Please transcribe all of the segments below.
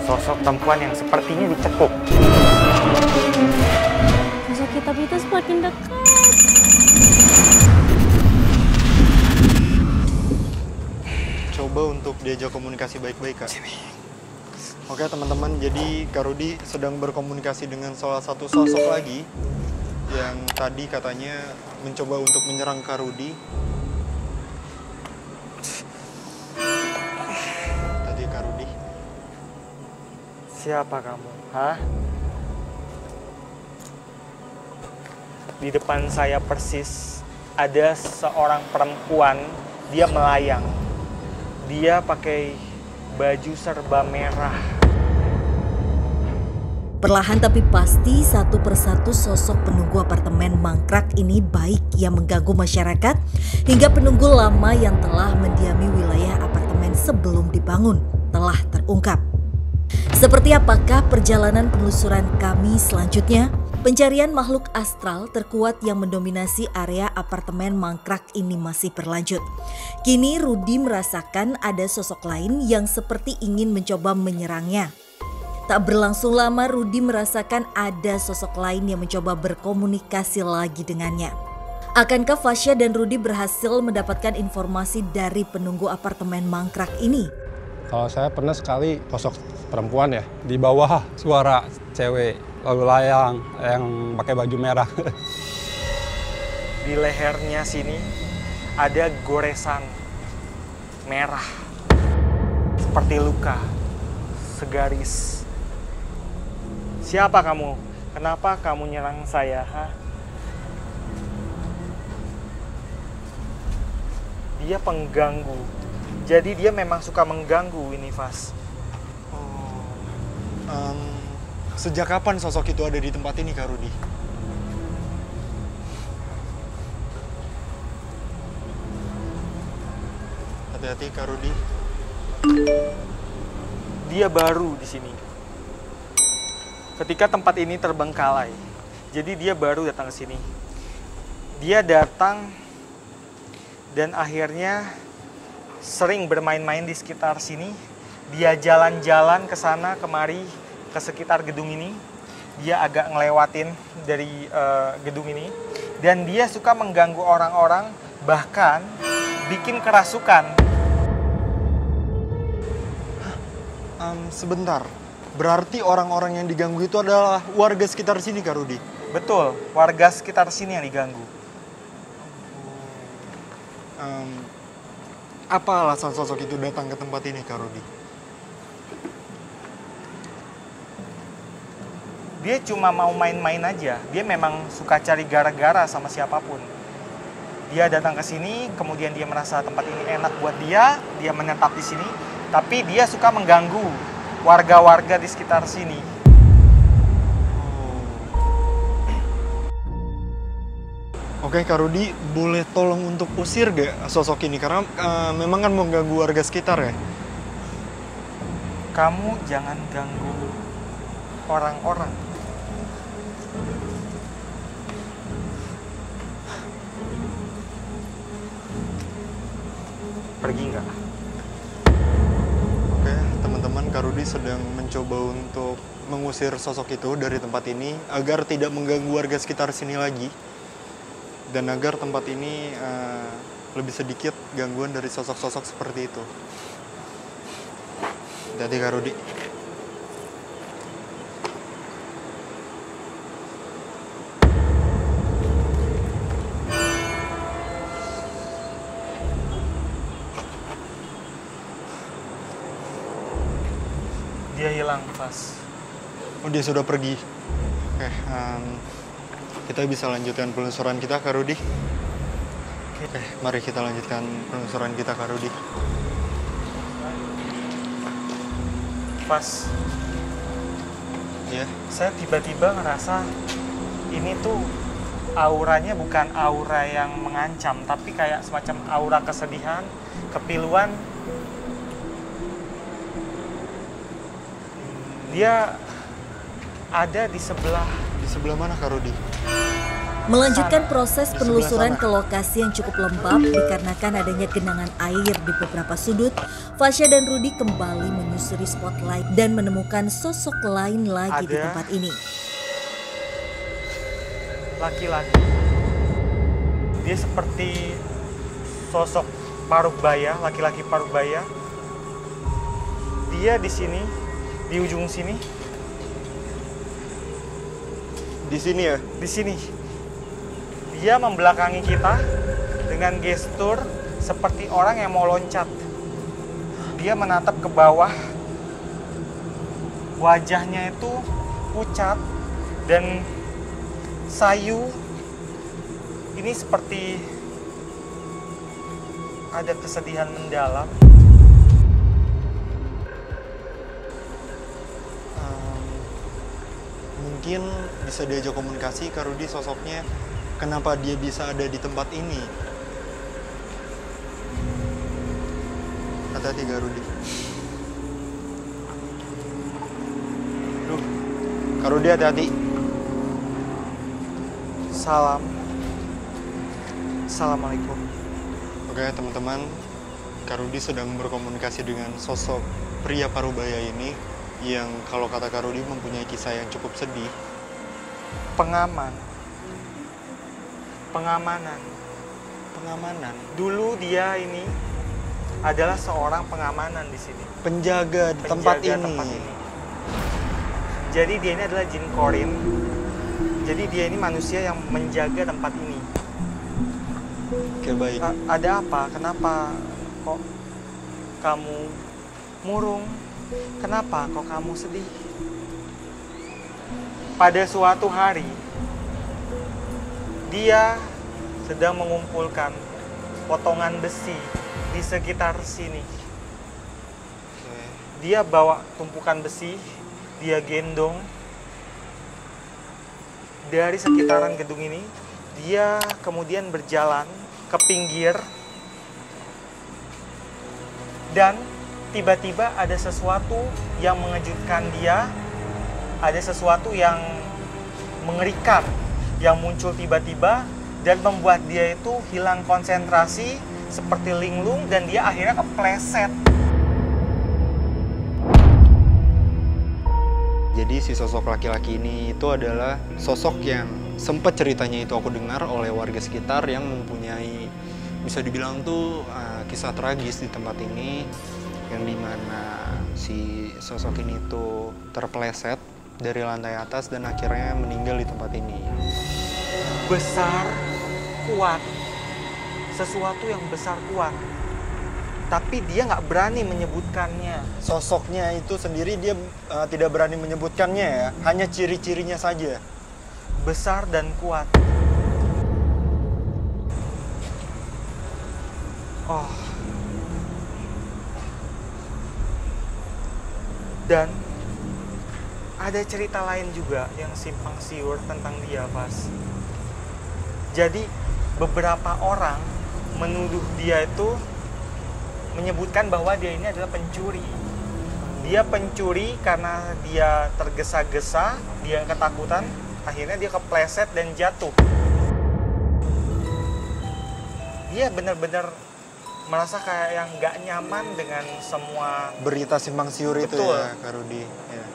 sosok perempuan yang sepertinya dicekuk. Sosok hitam itu semakin dekat. Coba untuk diajak komunikasi baik-baik, Kak. Sini. Oke teman-teman, jadi Kak Rudi sedang berkomunikasi dengan salah satu sosok lagi yang tadi katanya mencoba untuk menyerang Kak Rudi. Tadi Kak Rudi. Siapa kamu? Hah? Di depan saya persis ada seorang perempuan, dia melayang. Dia pakai baju serba merah. Perlahan tapi pasti satu persatu sosok penunggu apartemen mangkrak ini baik yang mengganggu masyarakat hingga penunggu lama yang telah mendiami wilayah apartemen sebelum dibangun telah terungkap. Seperti apakah perjalanan penelusuran kami selanjutnya? Pencarian makhluk astral terkuat yang mendominasi area apartemen mangkrak ini masih berlanjut. Kini Rudi merasakan ada sosok lain yang seperti ingin mencoba menyerangnya. Tak berlangsung lama Rudi merasakan ada sosok lain yang mencoba berkomunikasi lagi dengannya. Akankah Fasya dan Rudi berhasil mendapatkan informasi dari penunggu apartemen mangkrak ini? Kalau saya pernah sekali sosok perempuan ya, di bawah suara cewek lalu layang yang pakai baju merah. Di lehernya sini ada goresan merah seperti luka segaris. Siapa kamu? Kenapa kamu nyerang saya? Ha? Dia pengganggu. Jadi dia memang suka mengganggu ini, Fas. Sejak kapan sosok itu ada di tempat ini, Kak Rudi? Hati-hati, Kak Rudi. Dia baru di sini. Ketika tempat ini terbengkalai, jadi dia baru datang ke sini. Dia datang dan akhirnya sering bermain-main di sekitar sini. Dia jalan-jalan ke sana kemari ke sekitar gedung ini. Dia agak ngelewatin dari gedung ini dan dia suka mengganggu orang-orang, bahkan bikin kerasukan. Sebentar. Berarti orang-orang yang diganggu itu adalah warga sekitar sini, Kak Rudi? Betul, warga sekitar sini yang diganggu. Apa alasan sosok itu datang ke tempat ini, Kak Rudi? Dia cuma mau main-main aja. Dia memang suka cari gara-gara sama siapapun. Dia datang ke sini, kemudian dia merasa tempat ini enak buat dia menetap di sini, tapi dia suka mengganggu warga-warga di sekitar sini. Oke, Kak Rudi, boleh tolong untuk usir gak sosok ini? Karena memang kan mengganggu warga sekitar ya? Kamu jangan ganggu orang-orang. Pergi nggak? Oke, teman-teman, Kak Rudi sedang mencoba untuk mengusir sosok itu dari tempat ini agar tidak mengganggu warga sekitar sini lagi. Dan agar tempat ini lebih sedikit gangguan dari sosok-sosok seperti itu. Jadi Kak Rudi. Dia hilang, Fas. Oh, dia sudah pergi. Oke, kita bisa lanjutkan penelusuran kita, Kak Rudi. Oke, mari kita lanjutkan penelusuran kita, Kak Rudi. Fas, Ya, saya tiba-tiba ngerasa ini tuh auranya bukan aura yang mengancam, tapi kayak semacam aura kesedihan, kepiluan. Dia ada di sebelah. di sebelah mana, Kak Rudi? Melanjutkan proses penelusuran ke lokasi yang cukup lembab dikarenakan adanya genangan air di beberapa sudut, Fasya dan Rudi kembali menyusuri spotlight dan menemukan sosok lain lagi di Ada tempat ini. laki-laki. Dia seperti sosok paruh-baya, laki-laki paruh-baya. Dia di sini, di ujung sini, Di sini ya? di sini. Dia membelakangi kita dengan gestur seperti orang yang mau loncat. Dia menatap ke bawah. Wajahnya itu pucat dan sayu. Ini seperti ada kesedihan mendalam. Mungkin bisa diajak komunikasi Kak Rudi sosoknya. Kenapa dia bisa ada di tempat ini? Hati-hati Kak Rudi. Duh, Kak Rudi hati-hati. salam. Assalamualaikum. Oke teman-teman, Kak Rudi sedang berkomunikasi dengan sosok pria parubaya ini yang kalau kata Kak Rudi mempunyai kisah yang cukup sedih. Pengamanan. Dulu dia ini adalah seorang pengamanan di sini. Penjaga di tempat Penjaga ini. Jadi dia ini adalah jin korin. Jadi dia ini manusia yang menjaga tempat ini. Oke baik. Ada apa? Kenapa kok kamu murung? Kenapa kok kamu sedih? Pada suatu hari, dia sedang mengumpulkan potongan besi di sekitar sini. Oke. Dia bawa tumpukan besi, dia gendong dari sekitaran gedung ini. Dia kemudian berjalan ke pinggir dan tiba-tiba ada sesuatu yang mengejutkan dia, ada sesuatu yang mengerikan yang muncul tiba-tiba dan membuat dia itu hilang konsentrasi seperti linglung dan dia akhirnya kepleset. Jadi si sosok laki-laki ini itu adalah sosok yang sempat ceritanya itu aku dengar oleh warga sekitar yang mempunyai bisa dibilang tuh kisah tragis di tempat ini, yang dimana si sosok ini tuh terpeleset dari lantai atas dan akhirnya meninggal di tempat ini. Besar, kuat, sesuatu yang besar kuat, tapi dia nggak berani menyebutkannya. Sosoknya itu sendiri dia tidak berani menyebutkannya ya, hanya ciri-cirinya saja. Besar dan kuat. Oh. Dan ada cerita lain juga yang simpang siur tentang dia, Pas. Jadi beberapa orang menuduh dia itu menyebutkan bahwa dia ini adalah pencuri. Dia pencuri karena dia tergesa-gesa, dia ketakutan, akhirnya dia kepleset dan jatuh. Dia benar-benar merasa kayak yang nggak nyaman dengan semua Berita simpang siur itu Betul. ya, Kak Rudi. Ya.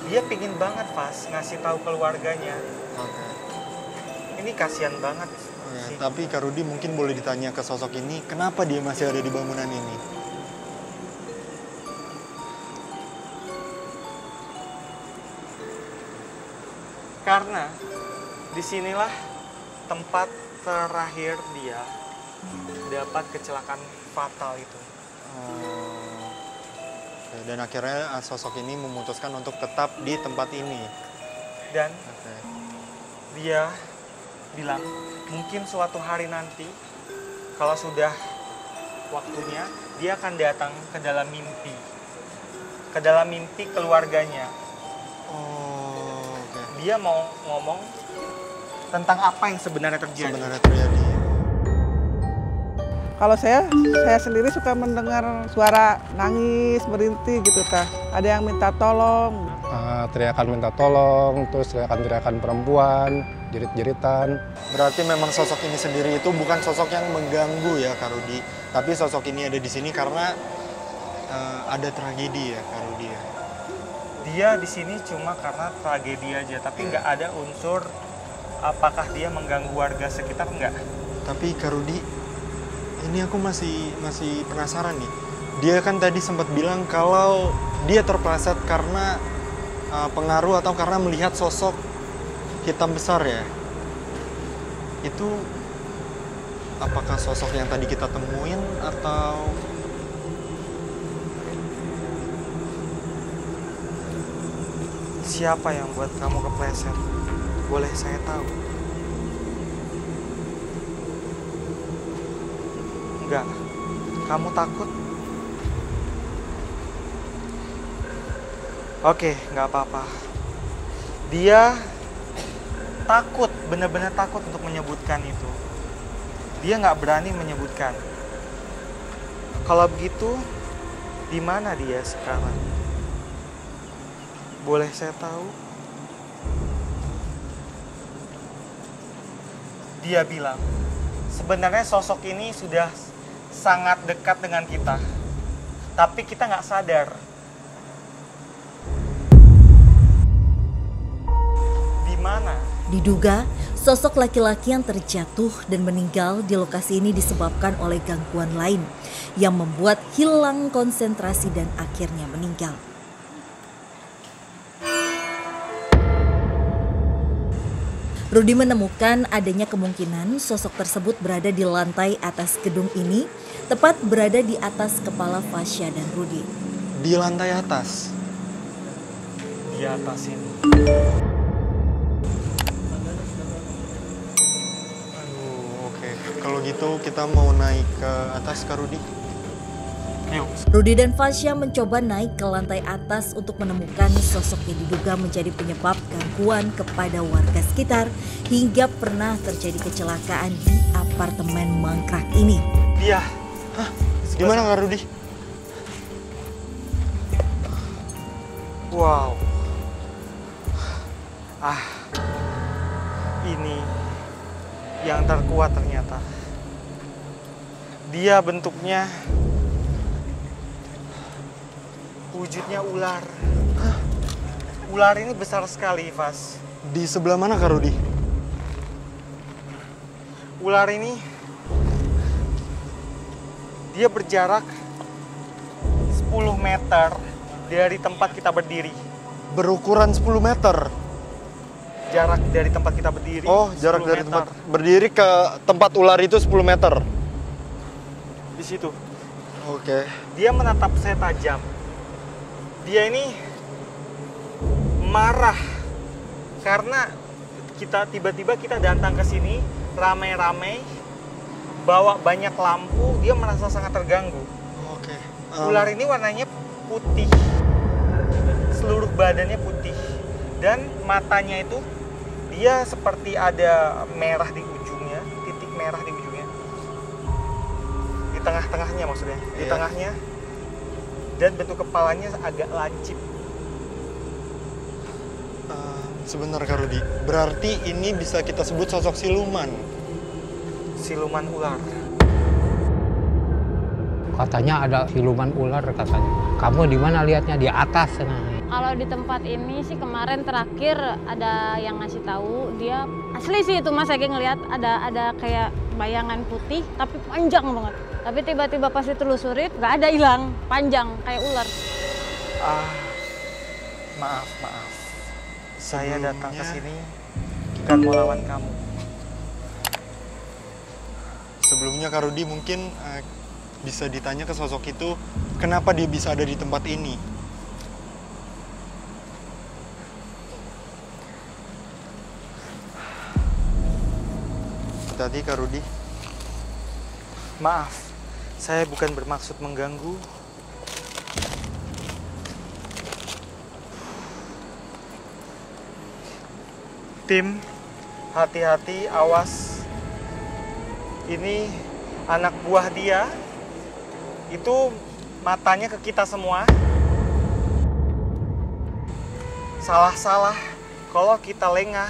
dia pingin banget Pas ngasih tahu keluarganya. Oke. Ini kasihan banget Oke, sih. tapi Kak Rudi mungkin boleh ditanya ke sosok ini, kenapa dia masih ada di bangunan ini? Karena disinilah tempat terakhir dia dapat kecelakaan fatal itu. Oke, dan akhirnya sosok ini memutuskan untuk tetap di tempat ini. Dan Oke. dia bilang mungkin suatu hari nanti kalau sudah waktunya dia akan datang ke dalam mimpi. Ke dalam mimpi keluarganya. Oh, oke. Dia mau ngomong tentang apa yang sebenarnya terjadi. Sebenarnya terjadi. Kalau saya sendiri suka mendengar suara nangis, merintih gitu Tah. Ada yang minta tolong. Teriakan minta tolong, terus teriakan-teriakan perempuan, jerit-jeritan. Berarti memang sosok ini sendiri itu bukan sosok yang mengganggu ya Kak Rudi. Tapi sosok ini ada di sini karena ada tragedi ya Kak Rudi ya. Dia di sini cuma karena tragedi aja, tapi nggak ada unsur apakah dia mengganggu warga sekitar, nggak. Tapi Kak Rudi, ini aku masih penasaran nih. Dia kan tadi sempat bilang kalau dia terpleset karena pengaruh atau karena melihat sosok hitam besar ya. Itu apakah sosok yang tadi kita temuin atau Siapa yang buat kamu kepleset? Boleh saya tahu? Enggak. Kamu takut? Oke, nggak apa-apa. Dia takut, benar-benar takut untuk menyebutkan itu. Dia nggak berani menyebutkan. Kalau begitu, di mana dia sekarang? Boleh saya tahu? Dia bilang, sebenarnya sosok ini sudah sangat dekat dengan kita. Tapi kita nggak sadar. Mana? Diduga, sosok laki-laki yang terjatuh dan meninggal di lokasi ini disebabkan oleh gangguan lain yang membuat hilang konsentrasi dan akhirnya meninggal. Rudi menemukan adanya kemungkinan sosok tersebut berada di lantai atas gedung ini, tepat berada di atas kepala Fasya dan Rudi. di lantai atas? Di atas ini. Oke. Kalau gitu kita mau naik ke atas, Kak Rudi. Yuk. Rudi dan Fasya mencoba naik ke lantai atas untuk menemukan sosok yang diduga menjadi penyebab gangguan kepada warga sekitar hingga pernah terjadi kecelakaan di apartemen mangkrak ini. Dia. Hah? Gimana, Kak Rudi? Wow. Ini yang terkuat ternyata. Dia bentuknya wujudnya ular. Ular ini besar sekali, Vas. Di sebelah mana, Kak Rudi? Ular ini dia berjarak 10 meter dari tempat kita berdiri. Berukuran 10 meter. Jarak dari tempat kita berdiri. Oh, jarak 10 dari meter. tempat berdiri ke tempat ular itu 10 meter. Di situ. Oke. Dia menatap saya tajam. Dia ini marah karena tiba-tiba kita datang ke sini ramai-ramai, bawa banyak lampu, dia merasa sangat terganggu. Oke. Ular ini warnanya putih, seluruh badannya putih, dan matanya itu dia seperti ada merah di ujungnya, titik merah di ujungnya, di tengah-tengahnya maksudnya, di Iya. tengahnya. Dan bentuk kepalanya agak lancip. Sebentar, Kak Rudi. Berarti ini bisa kita sebut sosok siluman. Siluman ular. Katanya ada siluman ular katanya. Kamu di mana lihatnya? Di atas sana. Kalau di tempat ini sih kemarin terakhir ada yang ngasih tahu, dia asli sih itu Mas, saya ngelihat ada kayak bayangan putih tapi panjang banget. Tapi tiba-tiba pas ditelusurin nggak ada, hilang, panjang kayak ular. Maaf. Saya datang ke sini bukan mau lawan kamu. Sebelumnya, Kak Rudi, mungkin bisa ditanya ke sosok itu, kenapa dia bisa ada di tempat ini? Tadi, Kak Rudi. Maaf, saya bukan bermaksud mengganggu. Tim, hati-hati, awas. Ini anak buah dia, itu matanya ke kita semua. Salah-salah, kalau kita lengah,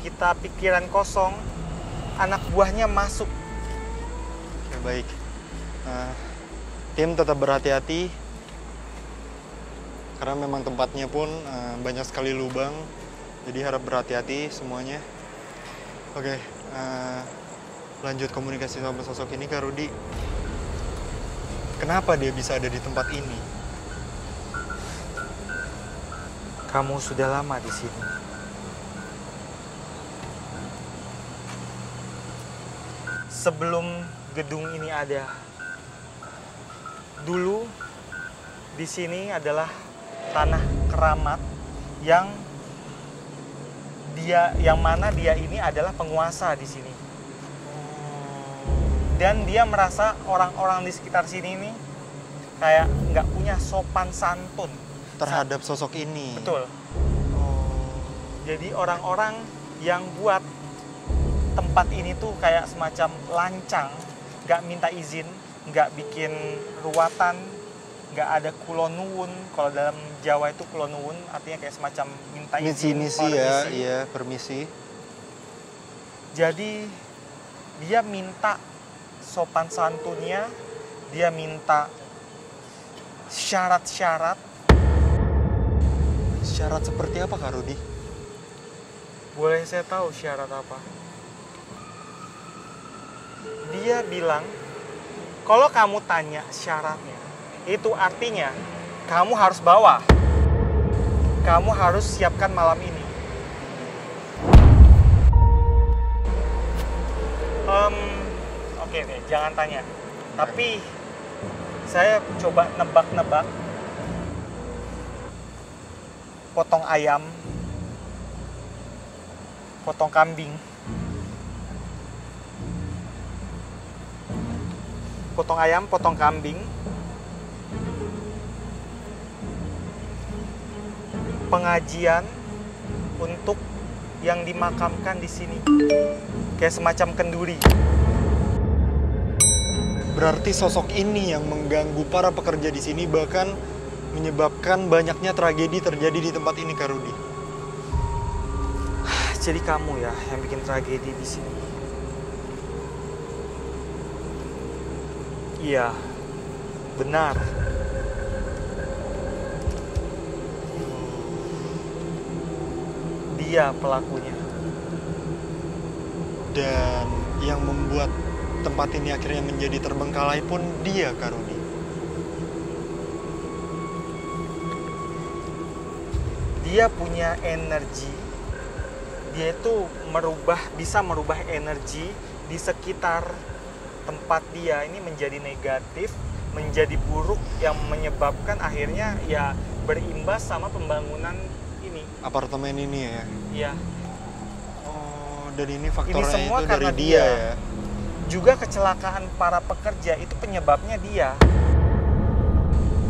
kita pikiran kosong, anak buahnya masuk. Oke, baik. Tim tetap berhati-hati karena memang tempatnya pun banyak sekali lubang, jadi harap berhati-hati semuanya. Oke, lanjut komunikasi sama sosok ini, Kak Rudi. Kenapa dia bisa ada di tempat ini? Kamu sudah lama di sini. Sebelum gedung ini ada, dulu di sini adalah tanah keramat yang mana dia ini adalah penguasa di sini. Dan dia merasa orang-orang di sekitar sini ini kayak nggak punya sopan santun Terhadap sosok ini. Betul. Jadi orang-orang yang buat tempat ini tuh kayak semacam lancang, nggak minta izin, nggak bikin ruatan, nggak ada kulonuwun. Kalau dalam Jawa itu kulonuwun artinya kayak semacam minta izin, Misi ya, iya, permisi. Jadi dia minta sopan santunnya, dia minta syarat-syarat. Syarat seperti apa, Kak Rudi? Boleh saya tahu syarat apa? Dia bilang, kalau kamu tanya syaratnya, itu artinya kamu harus bawa. Kamu harus siapkan malam ini. Oke, jangan tanya. Tapi saya coba nebak-nebak. Potong ayam, potong kambing, potong ayam, potong kambing, pengajian untuk yang dimakamkan di sini, kayak semacam kenduri. Berarti sosok ini yang mengganggu para pekerja di sini, bahkan menyebabkan banyaknya tragedi terjadi di tempat ini, Kak Rudi. Jadi kamu ya yang bikin tragedi di sini. Iya, benar. Dia pelakunya. Dan yang membuat tempat ini akhirnya menjadi terbengkalai pun dia, Kak Rudi. Dia punya energi, dia itu bisa merubah energi di sekitar tempat dia ini menjadi negatif, menjadi buruk, yang menyebabkan akhirnya ya berimbas sama pembangunan ini. Apartemen ini ya? Iya. Oh, dan ini faktornya Ini semua itu karena dari dia ya? Juga kecelakaan para pekerja itu penyebabnya dia.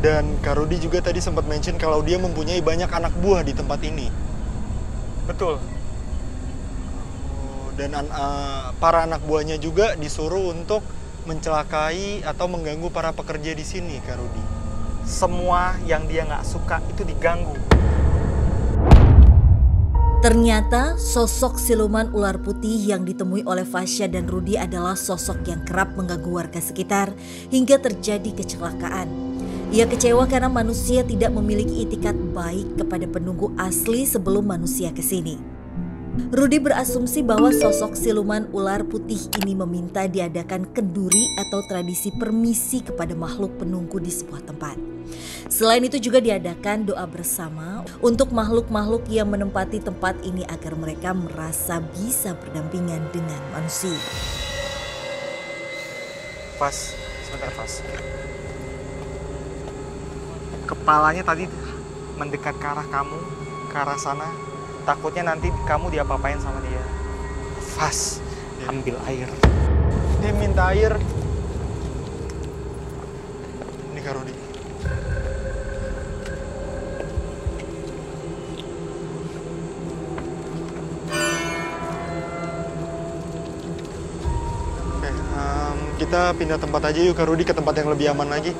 Dan Kak Rudi juga tadi sempat mention kalau dia mempunyai banyak anak buah di tempat ini. Betul. Dan para anak buahnya juga disuruh untuk mencelakai atau mengganggu para pekerja di sini, Kak Rudi. Semua yang dia nggak suka itu diganggu. Ternyata sosok siluman ular putih yang ditemui oleh Fasya dan Rudi adalah sosok yang kerap mengganggu warga sekitar hingga terjadi kecelakaan. Ia kecewa karena manusia tidak memiliki itikat baik kepada penunggu asli sebelum manusia ke sini. Rudi berasumsi bahwa sosok siluman ular putih ini meminta diadakan kenduri atau tradisi permisi kepada makhluk penunggu di sebuah tempat. Selain itu juga diadakan doa bersama untuk makhluk-makhluk yang menempati tempat ini agar mereka merasa bisa berdampingan dengan manusia. Fas, sebentar Fas. Kepalanya tadi mendekat ke arah kamu, ke arah sana. Takutnya nanti kamu diapa-apain sama dia. Fas, ambil air. Dia minta air. Ini Kak Rudi. Oke, kita pindah tempat aja yuk Kak Rudi, ke tempat yang lebih aman lagi.